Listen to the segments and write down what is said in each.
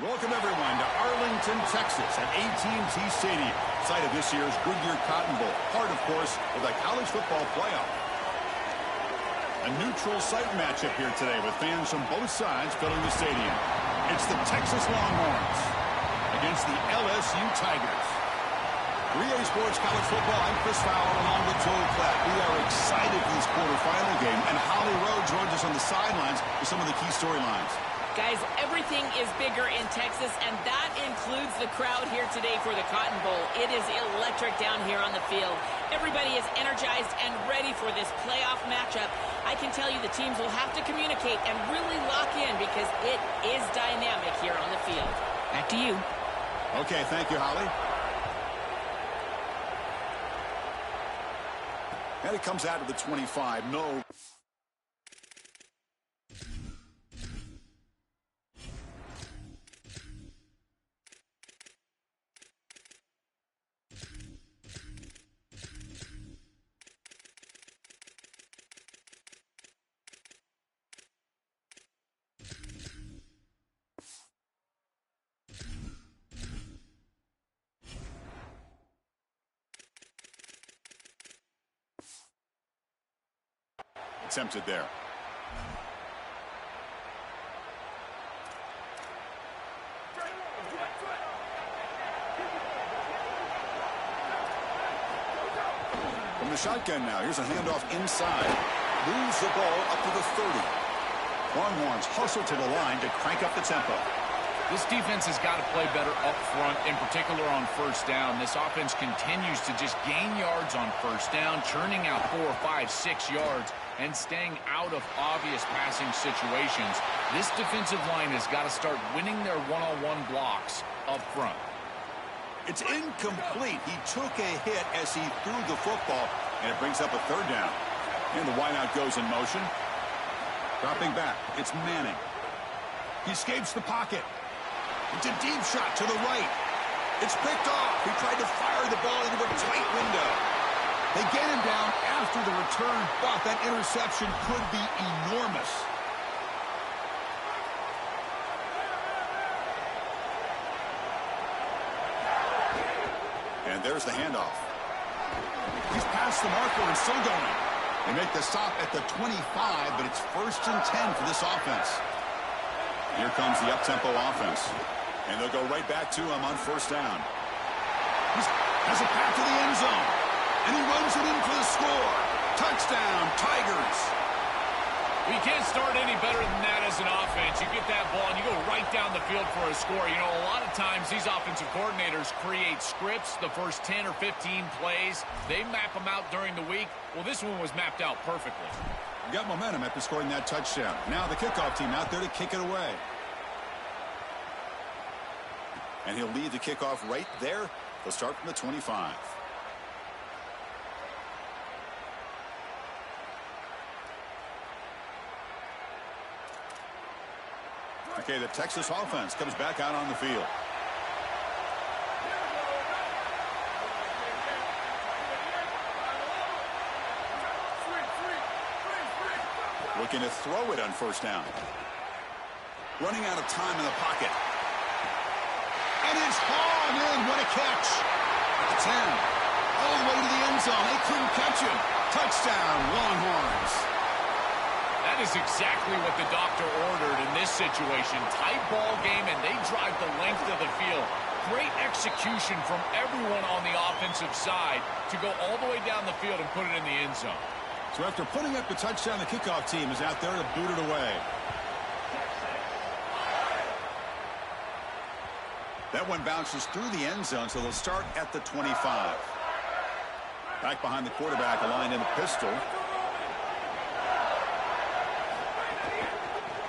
Welcome, everyone, to Arlington, Texas at AT&T Stadium, site of this year's Goodyear Cotton Bowl, part, of course, of the college football playoff. A neutral site matchup here today with fans from both sides filling the stadium. It's the Texas Longhorns against the LSU Tigers. 3A Sports College Football, I'm Chris Fowler along with Joel Klatt. We are excited for this quarterfinal game, and Holly Rowe joins us on the sidelines with some of the key storylines. Guys, everything is bigger in Texas, and that includes the crowd here today for the Cotton Bowl. It is electric down here on the field. Everybody is energized and ready for this playoff matchup. I can tell you the teams will have to communicate and really lock in because it is dynamic here on the field. Back to you. Okay, thank you, Holly. And it comes out of the 25. No. Attempted there. From the shotgun now, here's a handoff inside. Moves the ball up to the 30. Longhorns hustle to the line to crank up the tempo. This defense has got to play better up front, in particular on first down. This offense continues to just gain yards on first down, churning out 4, 5, 6 yards, and staying out of obvious passing situations. This defensive line has got to start winning their one-on-one blocks up front. It's incomplete. He took a hit as he threw the football, and it brings up a third down. And the wideout goes in motion. Dropping back, it's Manning. He escapes the pocket. It's a deep shot to the right. It's picked off. He tried to fire the ball into a tight window. They get him down after the return, but that interception could be enormous. And there's the handoff. He's past the marker and still going. They make the stop at the 25, but it's 1st and 10 for this offense. Here comes the up-tempo offense. And they'll go right back to him on first down. He has a path to the end zone. And he runs it in for the score. Touchdown, Tigers. You can't start any better than that as an offense. You get that ball and you go right down the field for a score. You know, a lot of times these offensive coordinators create scripts, the first 10 or 15 plays. They map them out during the week. Well, this one was mapped out perfectly. You got momentum after scoring that touchdown. Now the kickoff team out there to kick it away. And he'll lead the kickoff right there. They'll start from the 25. Okay, the Texas offense comes back out on the field. Looking to throw it on first down. Running out of time in the pocket. And it's hauled in. What a catch. At the 10. All the way to the end zone. They couldn't catch him. Touchdown, Longhorns. That is exactly what the doctor ordered in this situation. Tight ball game, and they drive the length of the field. Great execution from everyone on the offensive side to go all the way down the field and put it in the end zone. So after putting up the touchdown, the kickoff team is out there to boot it away. That one bounces through the end zone, so they'll start at the 25. Back behind the quarterback, aligned in the pistol.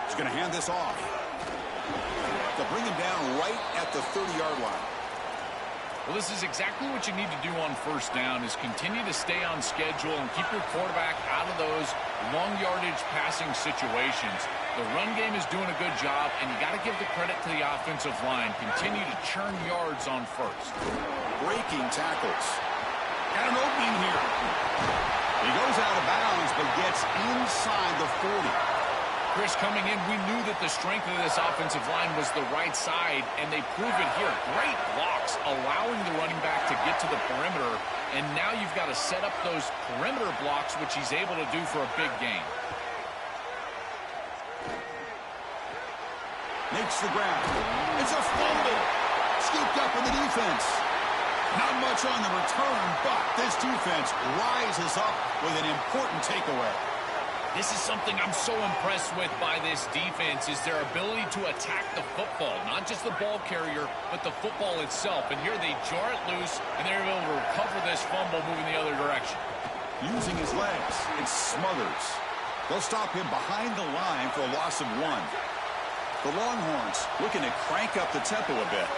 He's going to hand this off. They'll bring him down right at the 30-yard line. Well, this is exactly what you need to do on first down is continue to stay on schedule and keep your quarterback out of those long yardage passing situations. The run game is doing a good job, and you got to give the credit to the offensive line. Continue to churn yards on first. Breaking tackles. Got an opening here. He goes out of bounds, but gets inside the 40. Chris, coming in, we knew that the strength of this offensive line was the right side, and they prove it here. Great blocks, allowing the running back to get to the perimeter, and now you've got to set up those perimeter blocks, which he's able to do for a big gain. Makes the grab. It's a fumble. Scooped up in the defense. Not much on the return, but this defense rises up with an important takeaway. This is something I'm so impressed with by this defense is their ability to attack the football, not just the ball carrier, but the football itself. And here they jar it loose, and they're able to recover this fumble moving the other direction. Using his legs, it smothers. They'll stop him behind the line for a loss of 1. The Longhorns looking to crank up the tempo a bit.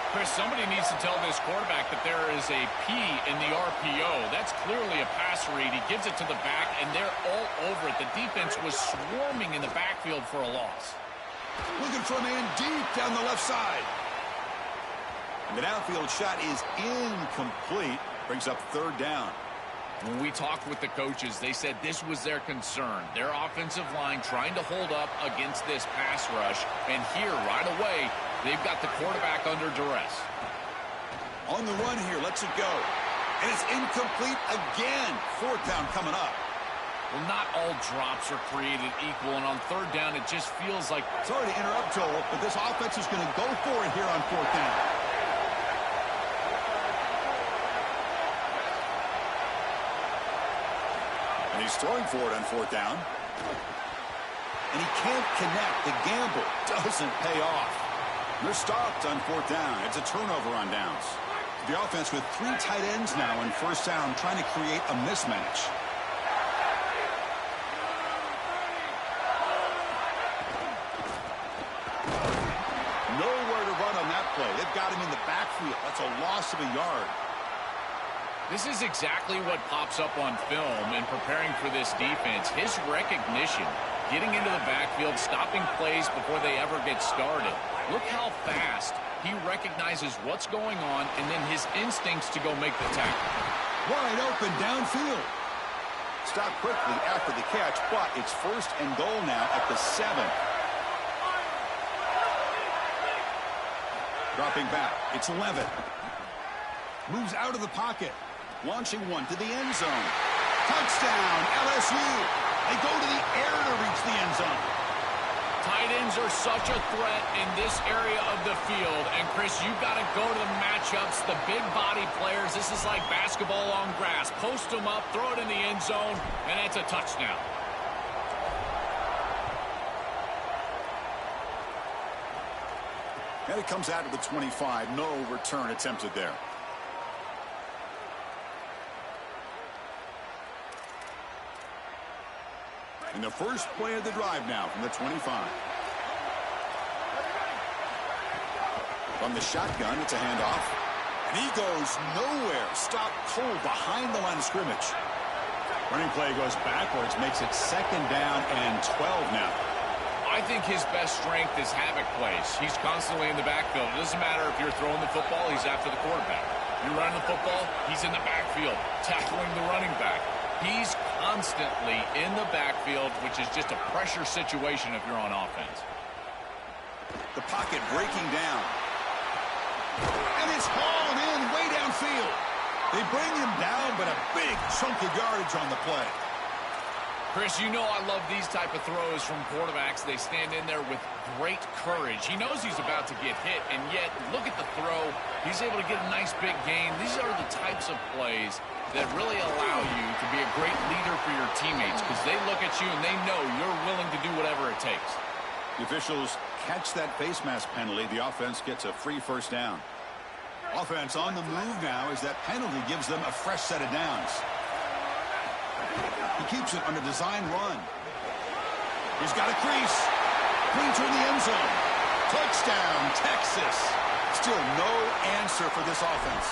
Chris, somebody needs to tell this quarterback that there is a P in the RPO. That's clearly a pass read. He gives it to the back, and they're all over it. The defense was swarming in the backfield for a loss. Looking for a man deep down the left side. And the downfield shot is incomplete. Brings up 3rd down. When we talked with the coaches, they said this was their concern. Their offensive line trying to hold up against this pass rush. And here, right away, they've got the quarterback under duress. On the run here, lets it go. And it's incomplete again. 4th down coming up. Well, not all drops are created equal, and on 3rd down, it just feels like... Sorry to interrupt, Joel, but this offense is going to go for it here on 4th down. And he's throwing for it on 4th down. And he can't connect. The gamble doesn't pay off. They're stopped on 4th down. It's a turnover on downs. The offense with 3 tight ends now in 1st down, trying to create a mismatch. Nowhere to run on that play. They've got him in the backfield. That's a loss of a yard. This is exactly what pops up on film in preparing for this defense. His recognition, getting into the backfield, stopping plays before they ever get started. Look how fast he recognizes what's going on, and then his instincts to go make the tackle. Wide open downfield. Stopped quickly after the catch, but it's 1st and goal now at the 7. Dropping back. It's 11. Moves out of the pocket. Launching one to the end zone. Touchdown, LSU. They go to the air to reach the end zone. Tight ends are such a threat in this area of the field. And, Chris, you've got to go to the matchups, the big body players. This is like basketball on grass. Post them up, throw it in the end zone, and it's a touchdown. And it comes out to the 25. No return attempted there. And the first play of the drive now from the 25. From the shotgun, it's a handoff. And he goes nowhere. Stopped cold behind the line of scrimmage. Running play goes backwards, makes it 2nd down and 12 now. I think his best strength is havoc plays. He's constantly in the backfield. It doesn't matter if you're throwing the football, he's after the quarterback. You're running the football, he's in the backfield, tackling the running back. He's constantly in the backfield, which is just a pressure situation if you're on offense. The pocket breaking down. And it's hauled in way downfield. They bring him down, but a big chunk of yardage on the play. Chris, you know I love these type of throws from quarterbacks. They stand in there with great courage. He knows he's about to get hit, and yet, look at the throw. He's able to get a nice big gain. These are the types of plays that really allow you to be a great leader for your teammates because they look at you and they know you're willing to do whatever it takes. The officials catch that face mask penalty. The offense gets a free 1st down. Offense on the move now as that penalty gives them a fresh set of downs. He keeps it on a design run. He's got a crease. Clean to the end zone. Touchdown, Texas. Still no answer for this offense.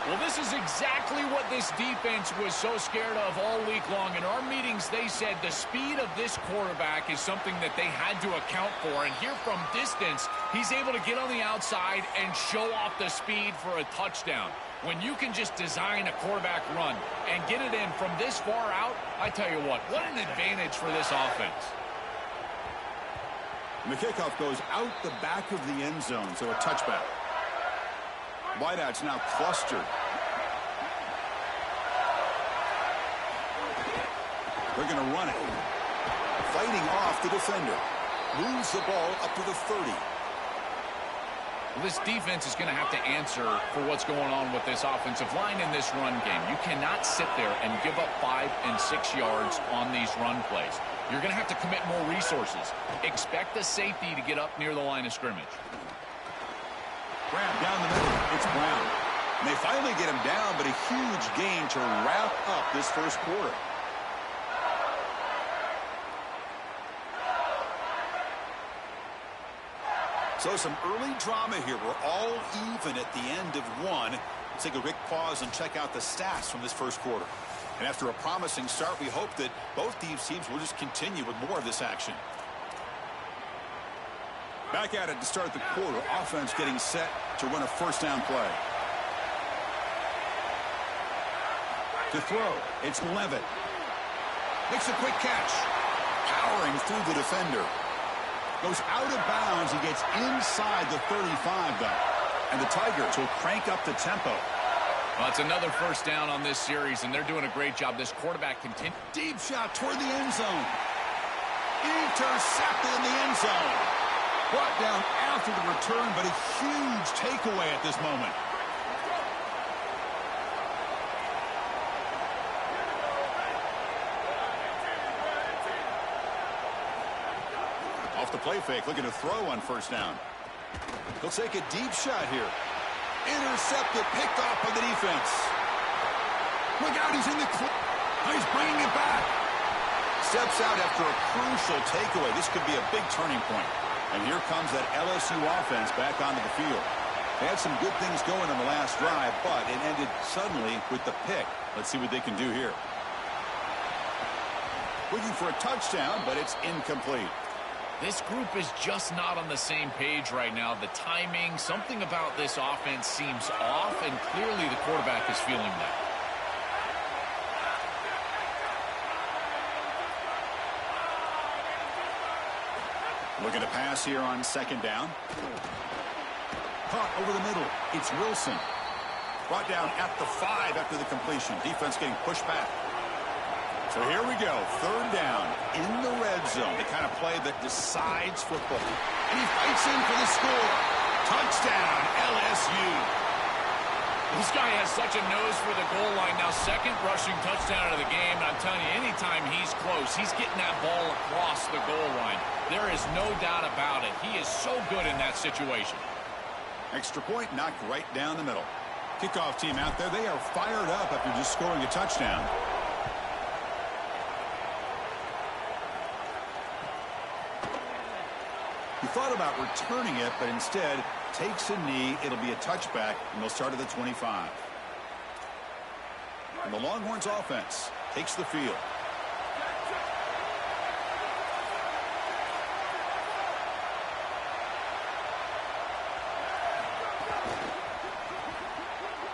Well, this is exactly what this defense was so scared of all week long. In our meetings, they said the speed of this quarterback is something that they had to account for. And here from distance, he's able to get on the outside and show off the speed for a touchdown. When you can just design a quarterback run and get it in from this far out, I tell you what an advantage for this offense. And the kickoff goes out the back of the end zone, so a touchback. Wideouts now clustered. They're going to run it. Fighting off the defender. Moves the ball up to the 30. Well, this defense is going to have to answer for what's going on with this offensive line in this run game. You cannot sit there and give up 5 and 6 yards on these run plays. You're going to have to commit more resources. Expect the safety to get up near the line of scrimmage. Grab down the middle. It's Brown. And they finally get him down, but a huge gain to wrap up this first quarter. So some early drama here. We're all even at the end of one. Let's take a quick pause and check out the stats from this first quarter. And after a promising start, we hope that both these teams will just continue with more of this action. Back at it to start the quarter. Offense getting set to run a first down play. To throw, it's Levitt. Makes a quick catch. Powering through the defender. Goes out of bounds. He gets inside the 35, though. And the Tigers will crank up the tempo. Well, it's another first down on this series, and they're doing a great job. This quarterback continues. Deep shot toward the end zone. Intercepted in the end zone. Brought down after the return, but a huge takeaway at this moment. Off the play fake, looking to throw on first down. He'll take a deep shot here. Intercepted, picked off by the defense. Look out, he's in the clear. He's bringing it back. Steps out after a crucial takeaway. This could be a big turning point. And here comes that LSU offense back onto the field. They had some good things going on the last drive, but it ended suddenly with the pick. Let's see what they can do here. Looking for a touchdown, but it's incomplete. This group is just not on the same page right now. The timing, something about this offense seems off, and clearly the quarterback is feeling that. Looking to pass here on second down. Caught over the middle. It's Wilson. Brought down at the 5 after the completion. Defense getting pushed back. So here we go. Third down in the red zone. The kind of play that decides football. And he fights in for the score. Touchdown, LSU. This guy has such a nose for the goal line. Now, second rushing touchdown of the game. And I'm telling you, anytime he's close, he's getting that ball across the goal line. There is no doubt about it. He is so good in that situation. Extra point knocked right down the middle. Kickoff team out there. They are fired up after just scoring a touchdown. He thought about returning it, but instead takes a knee. It'll be a touchback, and they'll start at the 25. And the Longhorns offense takes the field.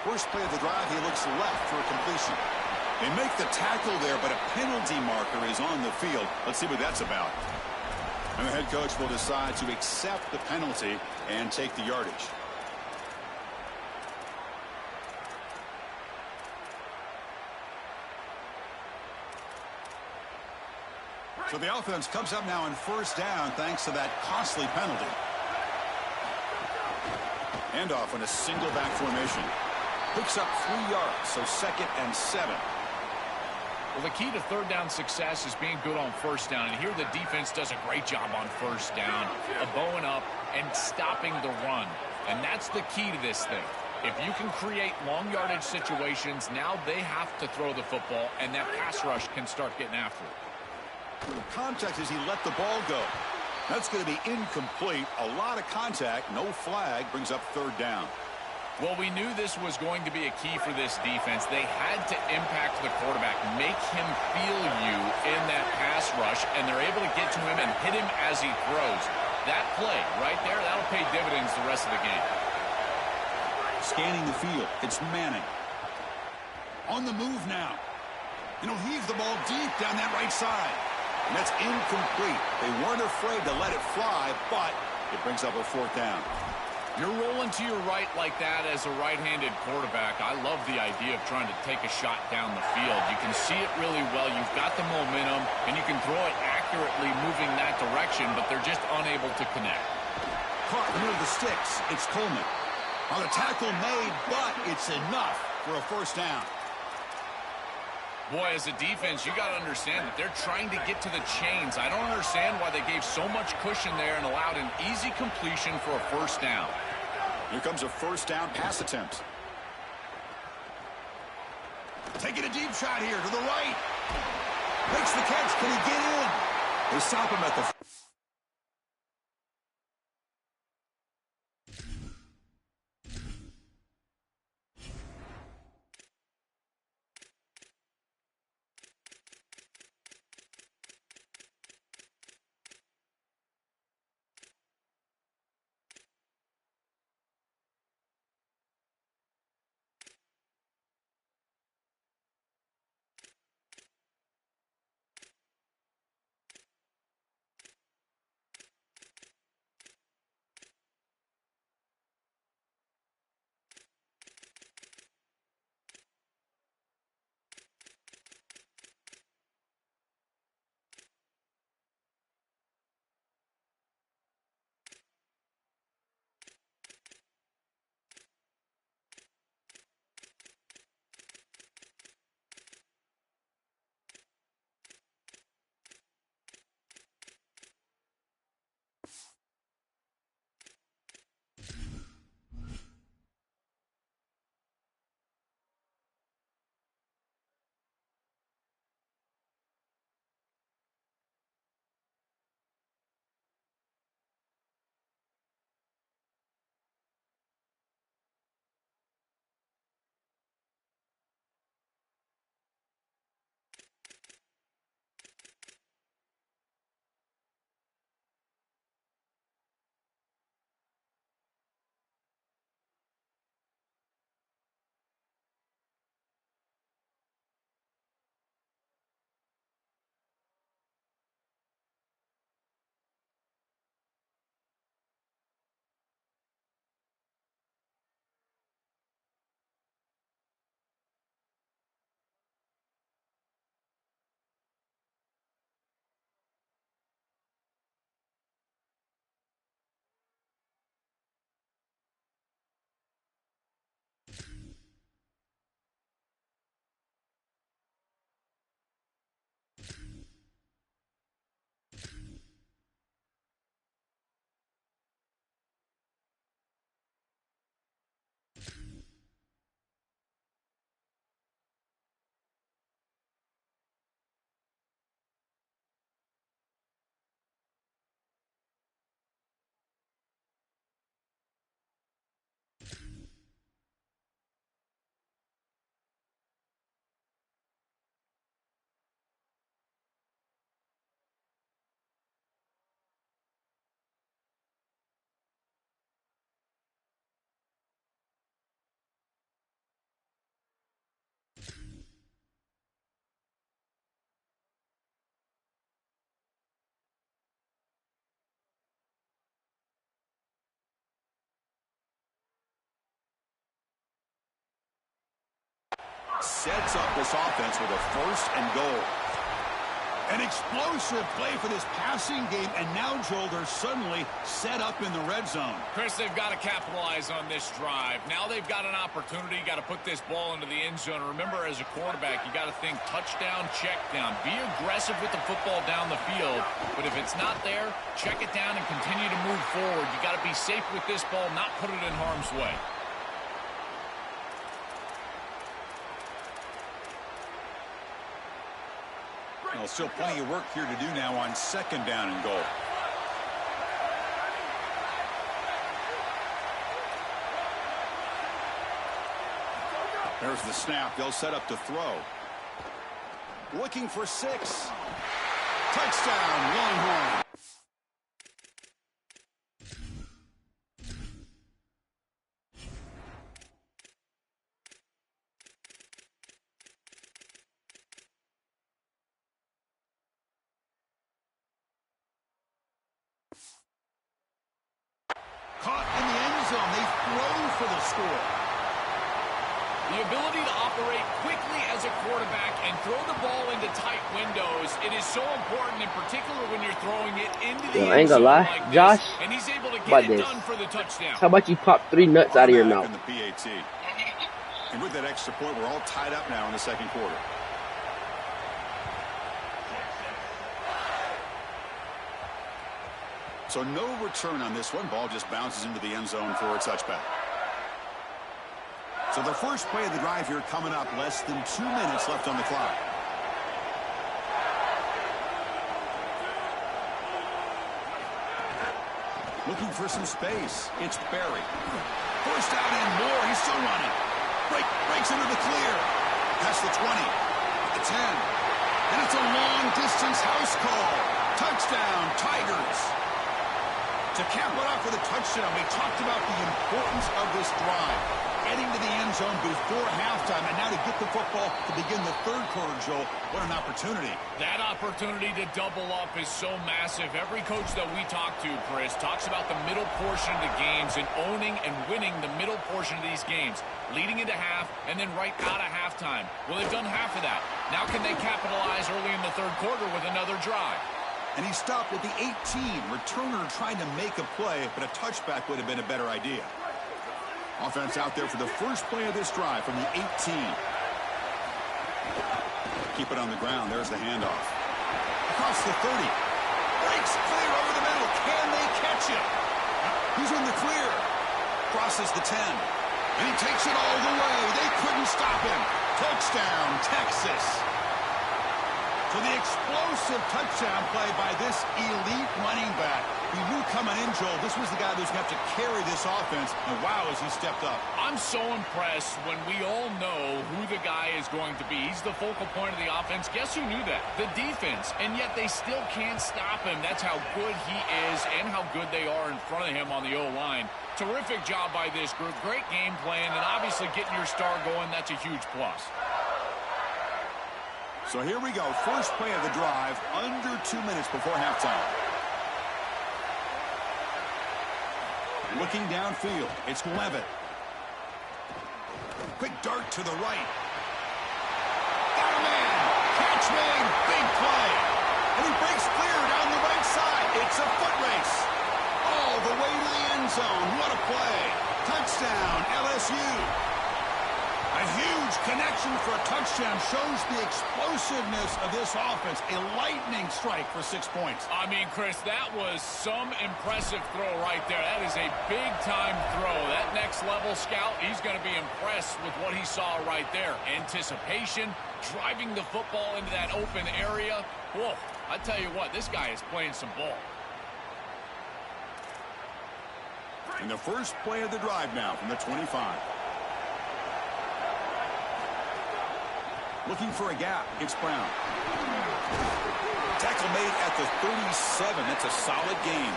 First play of the drive, he looks left for a completion. They make the tackle there, but a penalty marker is on the field. Let's see what that's about. And the head coach will decide to accept the penalty and take the yardage. So the offense comes up now on first down thanks to that costly penalty. And off in a single back formation. Picks up 3 yards, so 2nd and 7. Well, the key to third down success is being good on first down. And here the defense does a great job on first down, bowing up and stopping the run. And that's the key to this thing. If you can create long yardage situations, now they have to throw the football, and that pass rush can start getting after it. Contact as he let the ball go. That's going to be incomplete. A lot of contact, no flag, brings up third down. Well, we knew this was going to be a key for this defense. They had to impact the quarterback, make him feel you in that pass rush, and they're able to get to him and hit him as he throws. That play right there, that'll pay dividends the rest of the game. Scanning the field, it's Manning. On the move now. And he'll heave the ball deep down that right side. And that's incomplete. They weren't afraid to let it fly, but it brings up a fourth down. You're rolling to your right like that as a right-handed quarterback. I love the idea of trying to take a shot down the field. You can see it really well. You've got the momentum, and you can throw it accurately moving that direction, but they're just unable to connect. Caught near the sticks. It's Coleman. On the tackle made, but it's enough for a first down. Boy, as a defense, you got to understand that they're trying to get to the chains. I don't understand why they gave so much cushion there and allowed an easy completion for a first down. Here comes a first down pass attempt. Taking a deep shot here to the right. Makes the catch. Can he get in? They stop him at the... Sets up this offense with a first and goal. An explosive play for this passing game, and now, Joel, they're suddenly set up in the red zone. Chris, they've got to capitalize on this drive. Now they've got an opportunity. Got to put this ball into the end zone. Remember, as a quarterback, you got to think touchdown, check down. Be aggressive with the football down the field, but if it's not there, check it down and continue to move forward. You got to be safe with this ball, not put it in harm's way. Well, still plenty of work here to do now on second down and goal. There's the snap. They'll set up to throw. Looking for 6. Touchdown, Longhorn. zone. They throw for the score. The ability to operate quickly as a quarterback and throw the ball into tight windows, it is so important, in particular when you're throwing it into the I ain't end gonna zone lie. like Josh, this, and he's able to about get it this? done for the touchdown. How about you pop 3 nuts out of your mouth? In the PAT. And with that extra point, we're all tied up now in the second quarter. So no return on this one. Ball just bounces into the end zone for a touchback. So the first play of the drive here coming up. Less than 2 minutes left on the clock. Looking for some space. It's Barry. Forced out and more. He's still running. Breaks into the clear. Past the 20. At the 10. And it's a long-distance house call. Touchdown, Tigers. To cap it off with a touchdown, we talked about the importance of this drive. Heading to the end zone before halftime, and now to get the football to begin the third quarter, Joel. What an opportunity. That opportunity to double up is so massive. Every coach that we talk to, Chris, talks about the middle portion of the games and owning and winning the middle portion of these games, leading into half and then right out of halftime. Well, they've done half of that. Now can they capitalize early in the third quarter with another drive? And he stopped at the 18. Returner trying to make a play, but a touchback would have been a better idea. Offense out there for the first play of this drive from the 18. Keep it on the ground. There's the handoff. Across the 30. Breaks clear over the middle. Can they catch him? He's in the clear. Crosses the 10. And he takes it all the way. They couldn't stop him. Touchdown, Texas. So the explosive touchdown play by this elite running back. We knew coming in, Joel, this was the guy who's going to have to carry this offense. And wow, has he stepped up. I'm so impressed when we all know who the guy is going to be. He's the focal point of the offense. Guess who knew that? The defense. And yet they still can't stop him. That's how good he is and how good they are in front of him on the O-line. Terrific job by this group. Great game plan. And obviously getting your star going, that's a huge plus. So here we go. First play of the drive, under 2 minutes before halftime. Looking downfield, it's Levitt. Quick dart to the right. Got a man. Catch made. Big play. And he breaks clear down the right side. It's a foot race. All the way to the end zone. What a play. Touchdown, LSU. A huge connection for a touchdown shows the explosiveness of this offense. A lightning strike for 6 points. I mean, Chris, that was some impressive throw right there. That is a big-time throw. That next-level scout, he's going to be impressed with what he saw right there. Anticipation, driving the football into that open area. Whoa, I tell you what, this guy is playing some ball. And the first play of the drive now from the 25. Looking for a gap. It's Brown. Tackle made at the 37. That's a solid gain.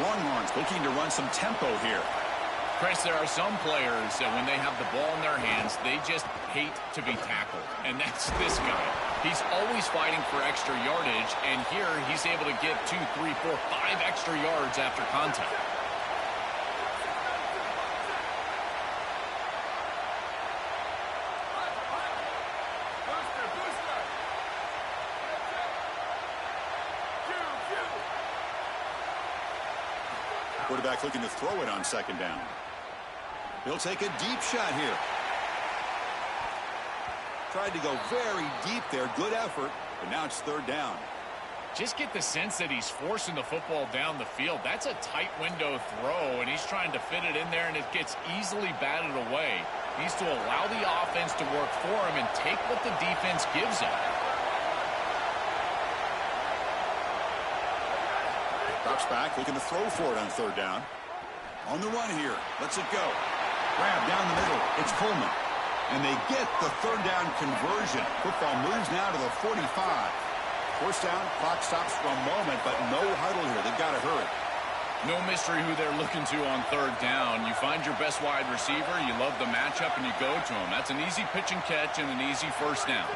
Longhorns looking to run some tempo here. Chris, there are some players that when they have the ball in their hands, they just hate to be tackled. And that's this guy. He's always fighting for extra yardage, and here he's able to get 2, 3, 4, 5 extra yards after contact. Quarterback looking to throw it on second down. He'll take a deep shot here. Tried to go very deep there. Good effort, but now it's third down. Just get the sense that he's forcing the football down the field. That's a tight window throw, and he's trying to fit it in there, and it gets easily batted away. He needs to allow the offense to work for him and take what the defense gives him. Drops back, looking to throw for it on third down. On the run here. Lets it go. Grab down the middle. It's Coleman. And they get the third down conversion. Football moves now to the 45. First down, clock stops for a moment, but no huddle here. They've got to hurry. No mystery who they're looking to on third down. You find your best wide receiver, you love the matchup, and you go to him. That's an easy pitch and catch and an easy first down.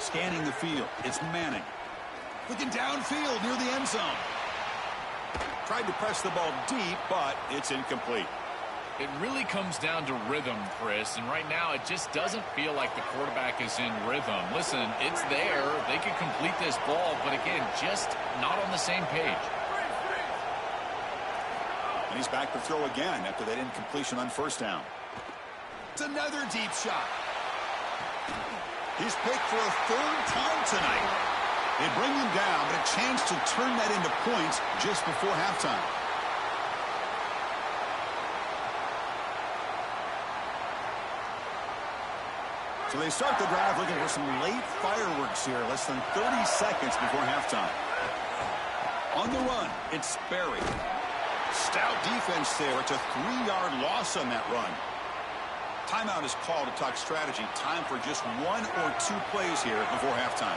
Scanning the field. It's Manning. Looking downfield near the end zone. Tried to press the ball deep, but it's incomplete. It really comes down to rhythm, Chris, and right now it just doesn't feel like the quarterback is in rhythm. Listen, it's there. They could complete this ball, but again, just not on the same page. And he's back to throw again after that incompletion on first down. It's another deep shot. He's picked for a third time tonight. They bring him down, but a chance to turn that into points just before halftime. So they start the drive looking for some late fireworks here, less than 30 seconds before halftime. On the run, it's Berry. Stout defense there. It's a 3-yard loss on that run. Timeout is called to talk strategy. Time for just 1 or 2 plays here before halftime.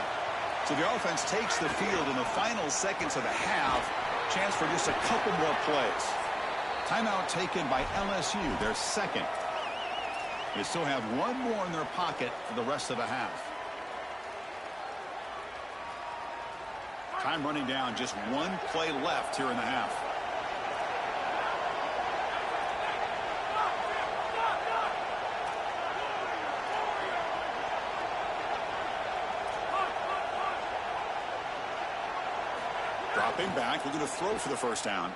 So the offense takes the field in the final seconds of the half. Chance for just a couple more plays. Timeout taken by LSU, their second. They still have 1 more in their pocket for the rest of the half. Time running down, just 1 play left here in the half. Dropping back, looking to throw for the first down.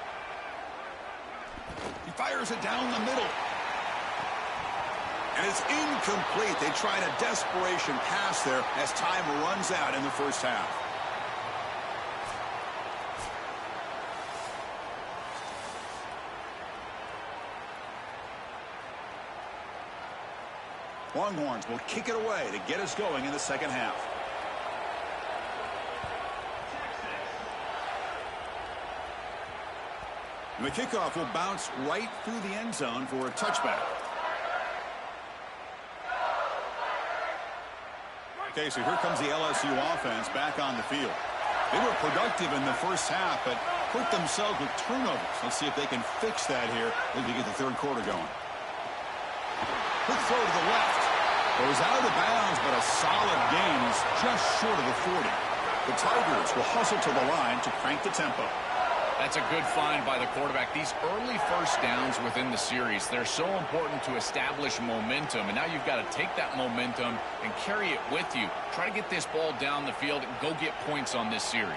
He fires it down the middle. And it's incomplete. They tried a desperation pass there as time runs out in the first half. Longhorns will kick it away to get us going in the second half. And the kickoff will bounce right through the end zone for a touchback. Okay, so here comes the LSU offense back on the field. They were productive in the first half, but hurt themselves with turnovers. Let's see if they can fix that here as we get the third quarter going. Quick throw to the left. Goes out of bounds, but a solid gain is just short of the 40. The Tigers will hustle to the line to crank the tempo. That's a good find by the quarterback. These early first downs within the series, they're so important to establish momentum. And now you've got to take that momentum and carry it with you. Try to get this ball down the field and go get points on this series.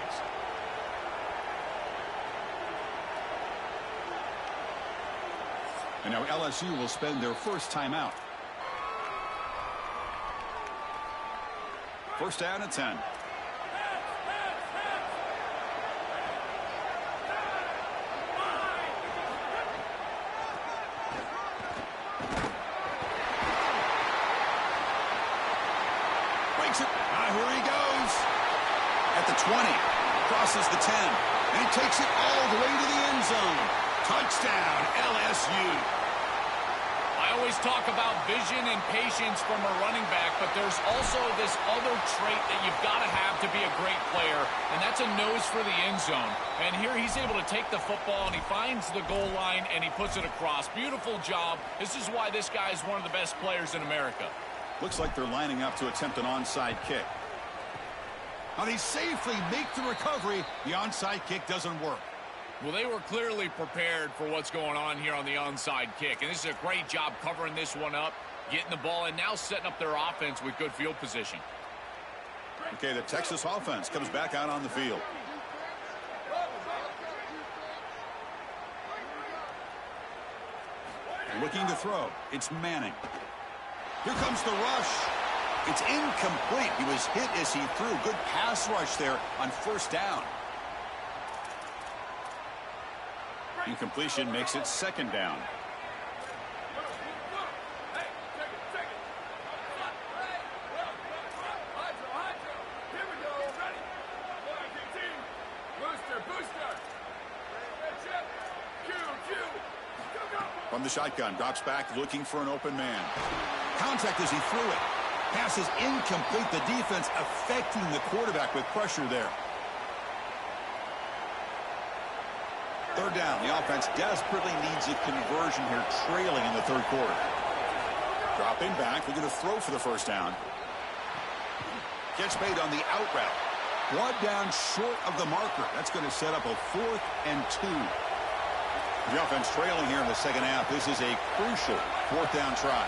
And now LSU will spend their first timeout. First down at 10. Here he goes. At the 20. Crosses the 10. And he takes it all the way to the end zone. Touchdown, LSU. I always talk about vision and patience from a running back, but there's also this other trait that you've got to have to be a great player, and that's a nose for the end zone. And here he's able to take the football, and he finds the goal line, and he puts it across. Beautiful job. This is why this guy is one of the best players in America. Looks like they're lining up to attempt an onside kick. Now they safely make the recovery. The onside kick doesn't work. Well, they were clearly prepared for what's going on here on the onside kick. And this is a great job covering this one up, getting the ball, and now setting up their offense with good field position. Okay, the Texas offense comes back out on the field. Looking to throw. It's Manning. Here comes the rush. It's incomplete. He was hit as he threw. Good pass rush there on first down. Incompletion makes it second down. From the shotgun, drops back, looking for an open man. Contact as he threw it. Pass is incomplete. The defense affecting the quarterback with pressure there. Third down. The offense desperately needs a conversion here, trailing in the third quarter. Dropping back. We're going to throw for the first down. Catch made on the out route. One down short of the marker. That's going to set up a 4th and 2. The offense trailing here in the second half. This is a crucial fourth down try.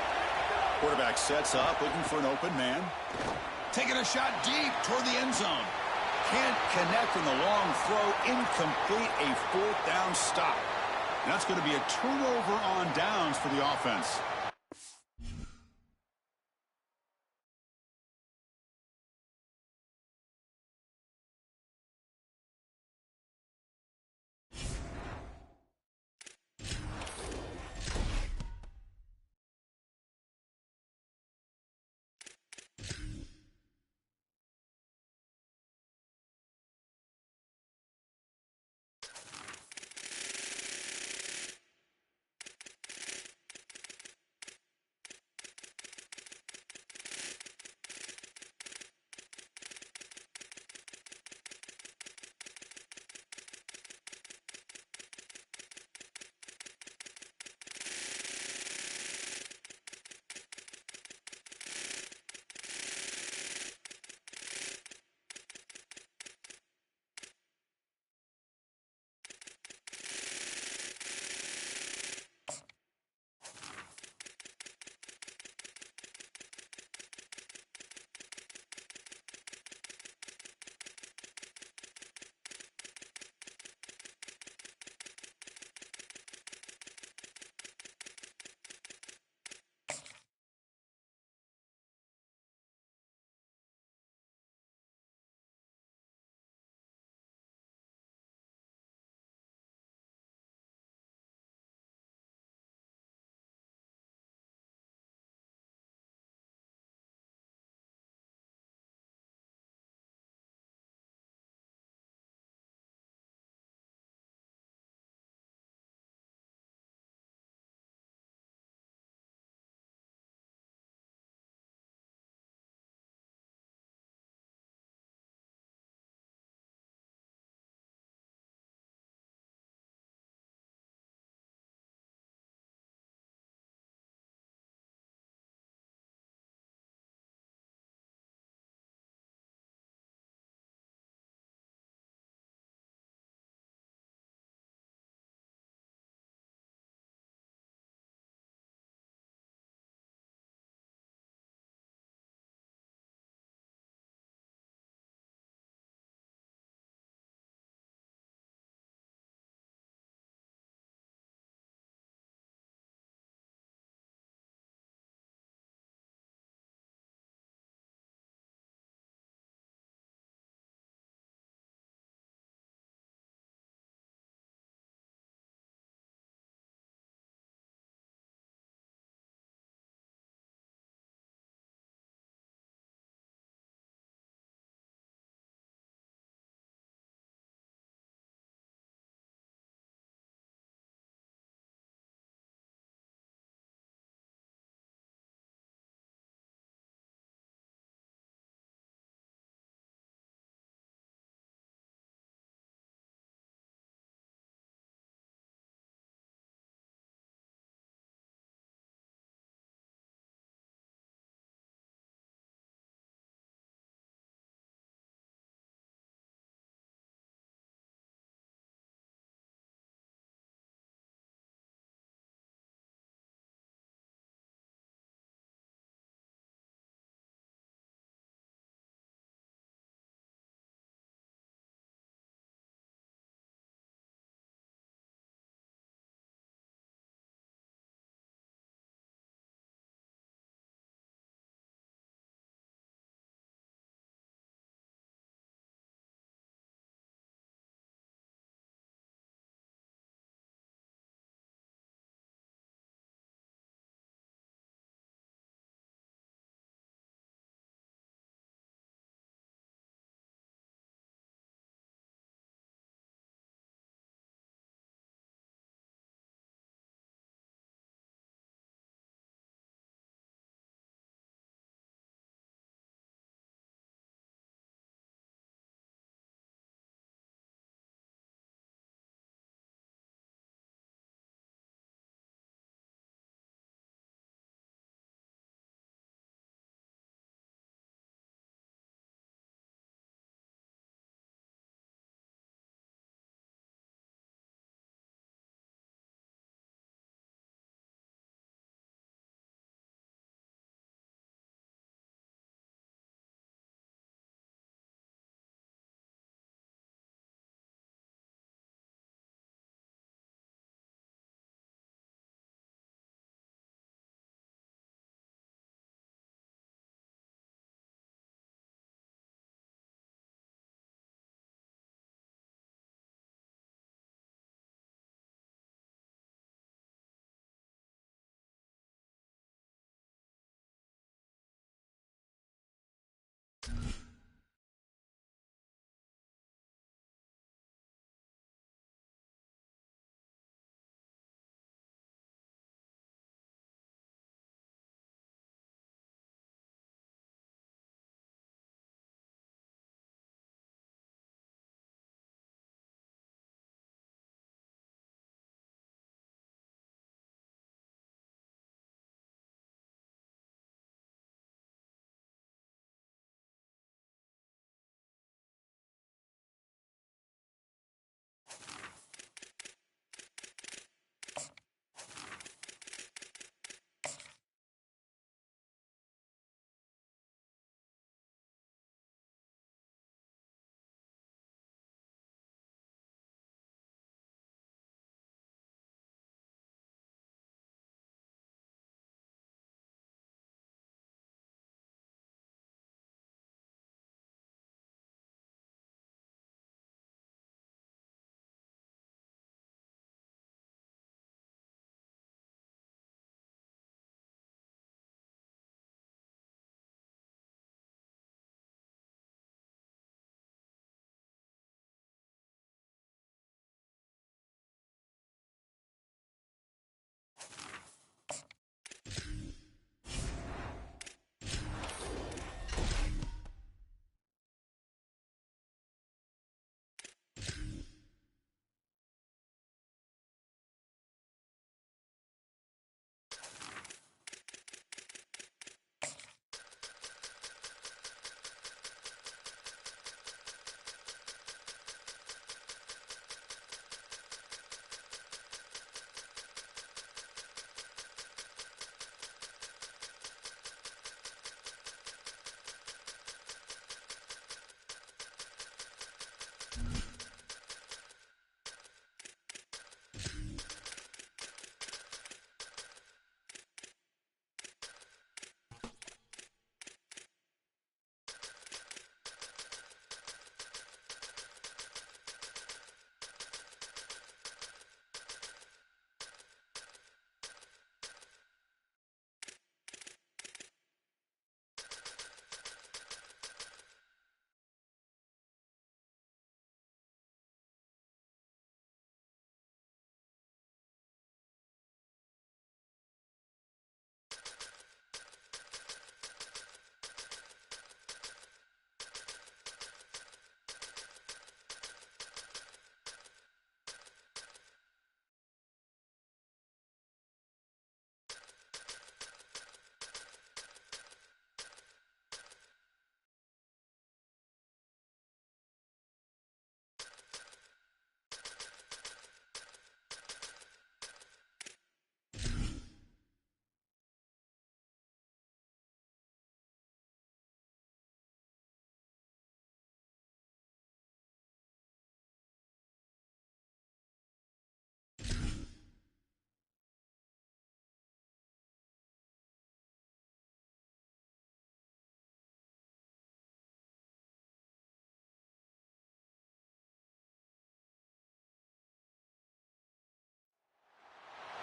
Quarterback sets up, looking for an open man. Taking a shot deep toward the end zone. Can't connect in the long throw. Incomplete, a fourth down stop. And that's going to be a turnover on downs for the offense.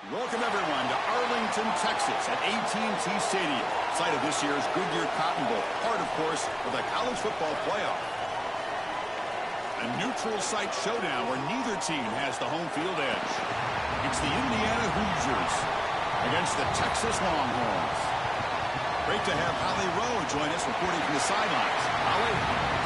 Welcome, everyone, to Arlington, Texas at AT&T Stadium, site of this year's Goodyear Cotton Bowl, part, of course, of the college football playoff. A neutral site showdown where neither team has the home field edge. It's the Indiana Hoosiers against the Texas Longhorns. Great to have Holly Rowe join us, reporting from the sidelines. Holly?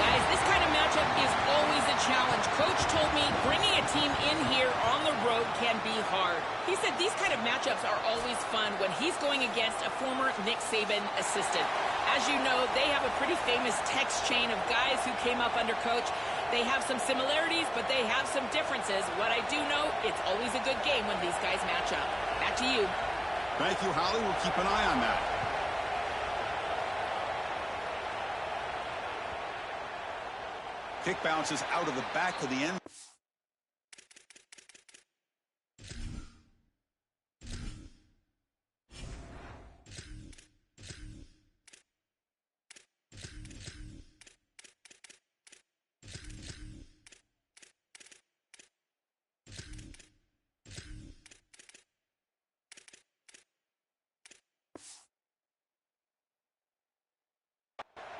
Guys, this kind of matchup is always a challenge. Coach told me bringing a team in here on the road can be hard. He said these kind of matchups are always fun when he's going against a former Nick Saban assistant. As you know, they have a pretty famous text chain of guys who came up under Coach. They have some similarities, but they have some differences. What I do know, it's always a good game when these guys match up. Back to you. Thank you, Holly. We'll keep an eye on that. Kick bounces out of the back of the end.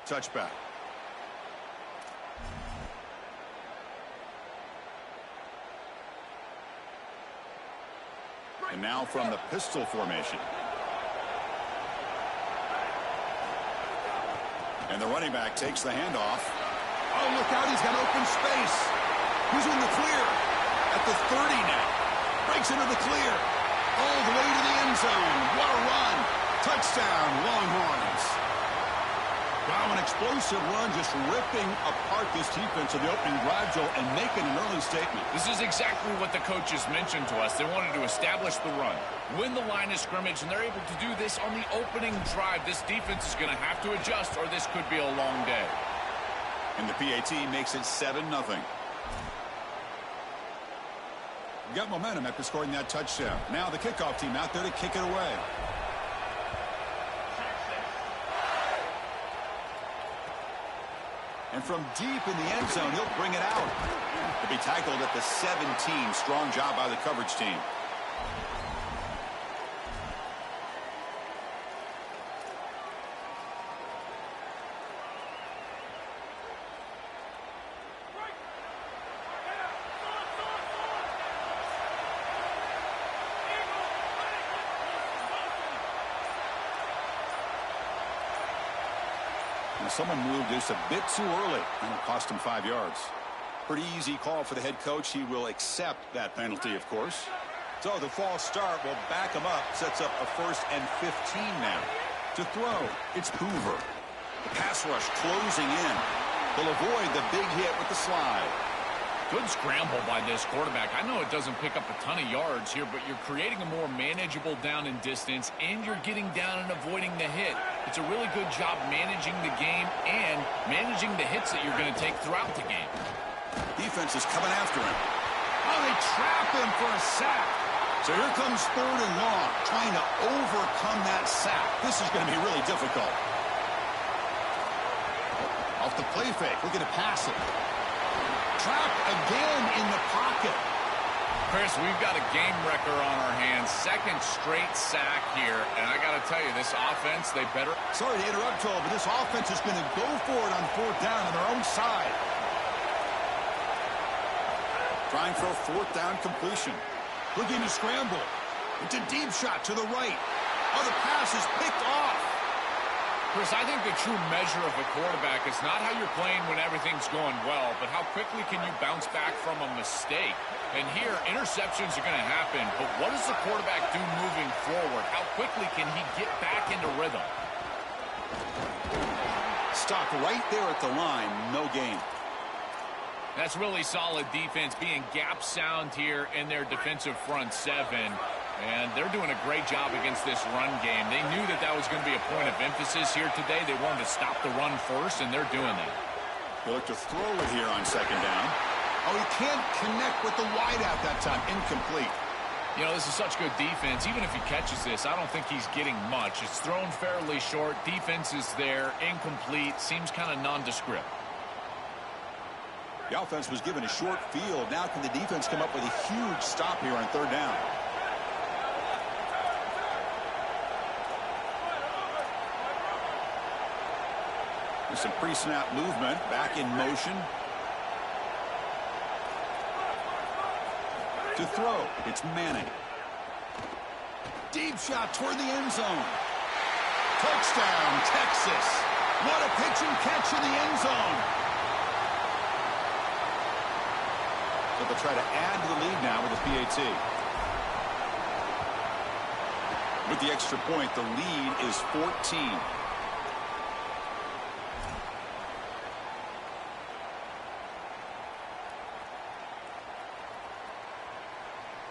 Touchback. And now from the pistol formation. And the running back takes the handoff. Oh, look out, he's got open space. Who's in the clear? At the 30 now. Breaks into the clear. All the way to the end zone. What a run. Touchdown, Longhorns. Wow, an explosive run, just ripping apart this defense of the opening drive, Joel, and making an early statement. This is exactly what the coaches mentioned to us. They wanted to establish the run, win the line of scrimmage, and they're able to do this on the opening drive. This defense is going to have to adjust, or this could be a long day. And the PAT makes it 7-0. Got momentum after scoring that touchdown. Now the kickoff team out there to kick it away. And from deep in the end zone, he'll bring it out. To be tackled at the 17. Strong job by the coverage team. Someone moved just a bit too early, and it cost him 5 yards. Pretty easy call for the head coach. He will accept that penalty, of course. So the false start will back him up. Sets up a 1st and 15 now. To throw, it's Hoover. The pass rush closing in. They'll avoid the big hit with the slide. Good scramble by this quarterback. I know it doesn't pick up a ton of yards here, but you're creating a more manageable down and distance, and you're getting down and avoiding the hit. It's a really good job managing the game and managing the hits that you're going to take throughout the game. Defense is coming after him. Oh, they trap him for a sack. So here comes 3rd and long, trying to overcome that sack. This is going to be really difficult. Off the play fake, looking to pass it. Trapped again in the pocket. Chris, we've got a game wrecker on our hands. 2nd straight sack here. And I got to tell you, this offense, they better... Sorry to interrupt, Joel, but this offense is going to go for it on 4th down on their own side. Trying for a 4th down completion. Looking to scramble. It's a deep shot to the right. Oh, the pass is picked off. Chris, I think the true measure of a quarterback is not how you're playing when everything's going well, but how quickly can you bounce back from a mistake. And here, interceptions are going to happen, but what does the quarterback do moving forward? How quickly can he get back into rhythm? Stopped right there at the line, no gain. That's really solid defense, being gap sound here in their defensive front 7. And they're doing a great job against this run game. They knew that that was going to be a point of emphasis here today. They wanted to stop the run first, and they're doing that. They look to throw it here on 2nd down. Oh, he can't connect with the wideout that time. Incomplete. You know, this is such good defense. Even if he catches this, I don't think he's getting much. It's thrown fairly short. Defense is there. Incomplete. Seems kind of nondescript. The offense was given a short field. Now can the defense come up with a huge stop here on 3rd down? Some pre-snap movement, back in motion. To throw, it's Manning. Deep shot toward the end zone. Touchdown, Texas. What a pitch and catch in the end zone. So they'll try to add to the lead now with a PAT. With the extra point, the lead is 14.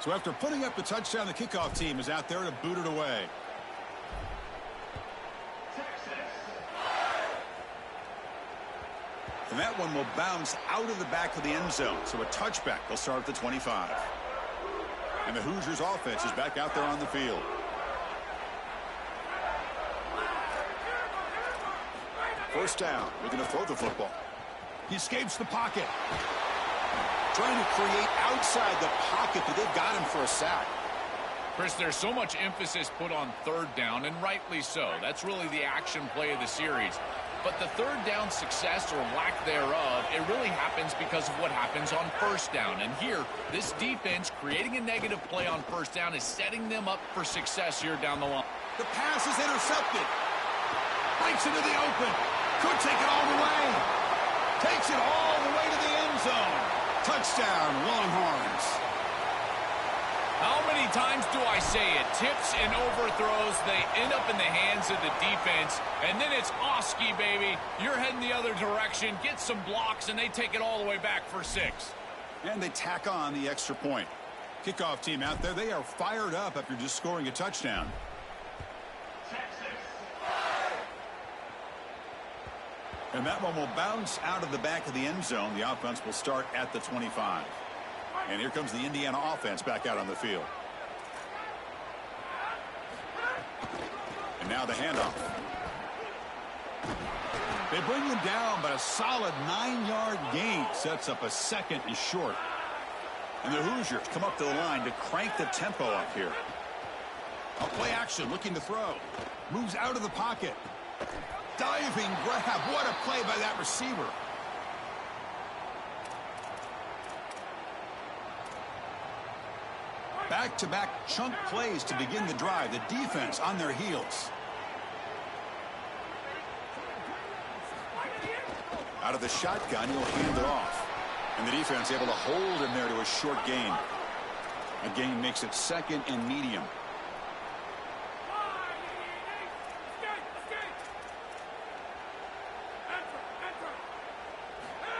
So after putting up the touchdown, the kickoff team is out there to boot it away. And that one will bounce out of the back of the end zone. So a touchback. They'll start at the 25. And the Hoosiers offense is back out there on the field. First down. Looking to throw the football. He escapes the pocket. Trying to create outside the pocket, but they've got him for a sack. Chris, there's so much emphasis put on third down, and rightly so. That's really the action play of the series. But the third down success or lack thereof, it really happens because of what happens on first down. And here, this defense creating a negative play on first down is setting them up for success here down the line. The pass is intercepted. Breaks into the open. Could take it all the way. Takes it all the way to the end zone. Touchdown, Longhorns. How many times do I say it? Tips and overthrows, they end up in the hands of the defense, and then it's Oski, baby. You're heading the other direction, get some blocks, and they take it all the way back for 6. And they tack on the extra point. Kickoff team out there, they are fired up after just scoring a touchdown. And that one will bounce out of the back of the end zone. The offense will start at the 25. And here comes the Indiana offense back out on the field. And now the handoff. They bring him down, but a solid 9-yard gain sets up a second and short. And the Hoosiers come up to the line to crank the tempo up here. A play action, looking to throw. Moves out of the pocket. Diving grab. What a play by that receiver. Back-to-back chunk plays to begin the drive. The defense on their heels. Out of the shotgun, he'll hand it off. And the defense able to hold him there to a short gain. A gain makes it second and medium.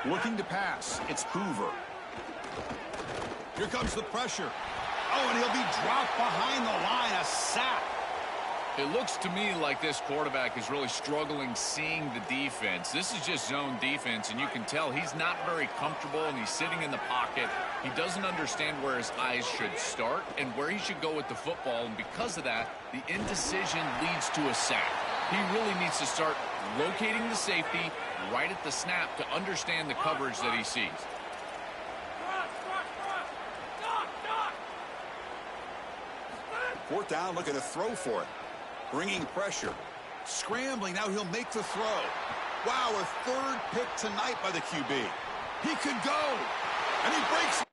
Looking to pass. It's Hoover. Here comes the pressure. Oh, and he'll be dropped behind the line. A sack. It looks to me like this quarterback is really struggling seeing the defense. This is just zone defense, and you can tell he's not very comfortable, and he's sitting in the pocket. He doesn't understand where his eyes should start and where he should go with the football, and because of that, the indecision leads to a sack. He really needs to start locating the safety right at the snap to understand the coverage that he sees. Fourth down, looking to throw for it. Bringing pressure. Scrambling, now he'll make the throw. Wow, a third pick tonight by the QB. He could go. And he breaks